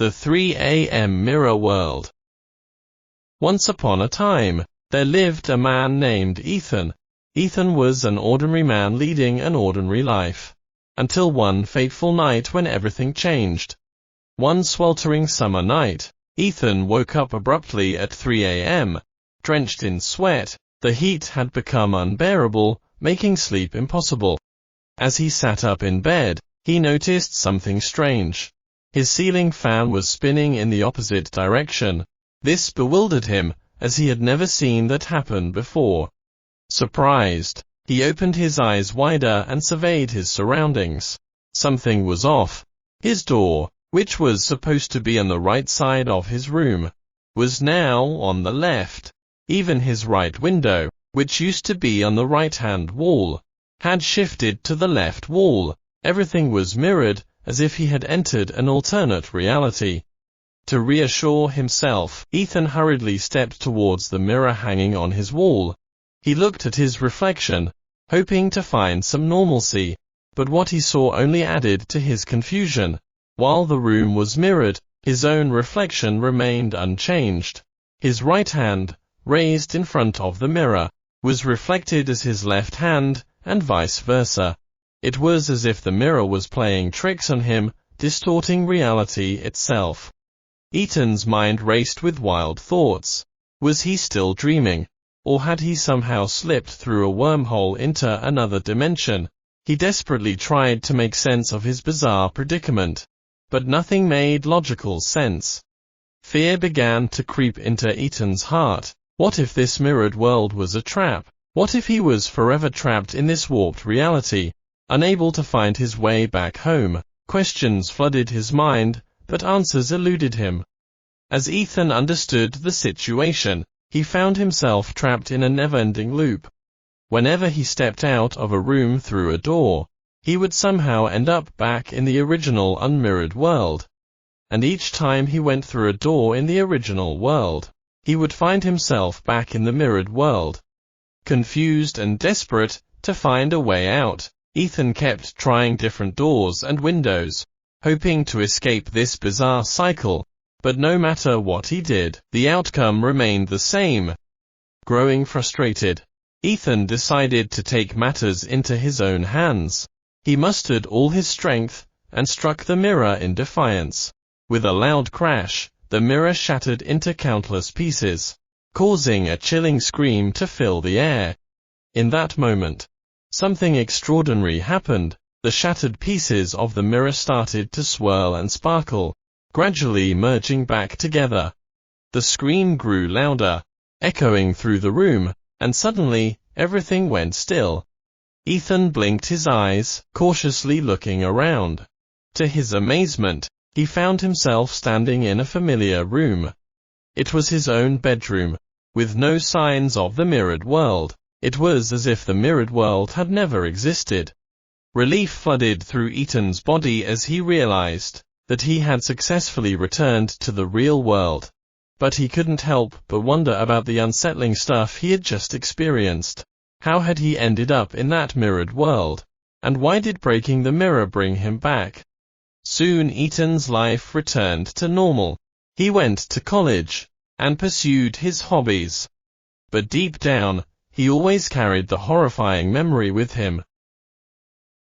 The 3 a.m. Mirror World. Once upon a time, there lived a man named Ethan. Ethan was an ordinary man leading an ordinary life. Until one fateful night when everything changed. One sweltering summer night, Ethan woke up abruptly at 3 a.m. Drenched in sweat, the heat had become unbearable, making sleep impossible. As he sat up in bed, he noticed something strange. His ceiling fan was spinning in the opposite direction. This bewildered him, as he had never seen that happen before. Surprised, he opened his eyes wider and surveyed his surroundings. Something was off. His door, which was supposed to be on the right side of his room, was now on the left. Even his right window, which used to be on the right-hand wall, had shifted to the left wall. Everything was mirrored, as if he had entered an alternate reality. To reassure himself, Ethan hurriedly stepped towards the mirror hanging on his wall. He looked at his reflection, hoping to find some normalcy, but what he saw only added to his confusion. While the room was mirrored, his own reflection remained unchanged. His right hand, raised in front of the mirror, was reflected as his left hand, and vice versa. It was as if the mirror was playing tricks on him, distorting reality itself. Ethan's mind raced with wild thoughts. Was he still dreaming? Or had he somehow slipped through a wormhole into another dimension? He desperately tried to make sense of his bizarre predicament, but nothing made logical sense. Fear began to creep into Ethan's heart. What if this mirrored world was a trap? What if he was forever trapped in this warped reality, unable to find his way back home? Questions flooded his mind, but answers eluded him. As Ethan understood the situation, he found himself trapped in a never-ending loop. Whenever he stepped out of a room through a door, he would somehow end up back in the original unmirrored world. And each time he went through a door in the original world, he would find himself back in the mirrored world. Confused and desperate to find a way out, Ethan kept trying different doors and windows, hoping to escape this bizarre cycle, but no matter what he did, the outcome remained the same. Growing frustrated, Ethan decided to take matters into his own hands. He mustered all his strength, and struck the mirror in defiance. With a loud crash, the mirror shattered into countless pieces, causing a chilling scream to fill the air. In that moment, something extraordinary happened. The shattered pieces of the mirror started to swirl and sparkle, gradually merging back together. The scream grew louder, echoing through the room, and suddenly, everything went still. Ethan blinked his eyes, cautiously looking around. To his amazement, he found himself standing in a familiar room. It was his own bedroom, with no signs of the mirrored world. It was as if the mirrored world had never existed. Relief flooded through Ethan's body as he realized that he had successfully returned to the real world. But he couldn't help but wonder about the unsettling stuff he had just experienced. How had he ended up in that mirrored world? And why did breaking the mirror bring him back? Soon Ethan's life returned to normal. He went to college, and pursued his hobbies. But deep down, he always carried the horrifying memory with him.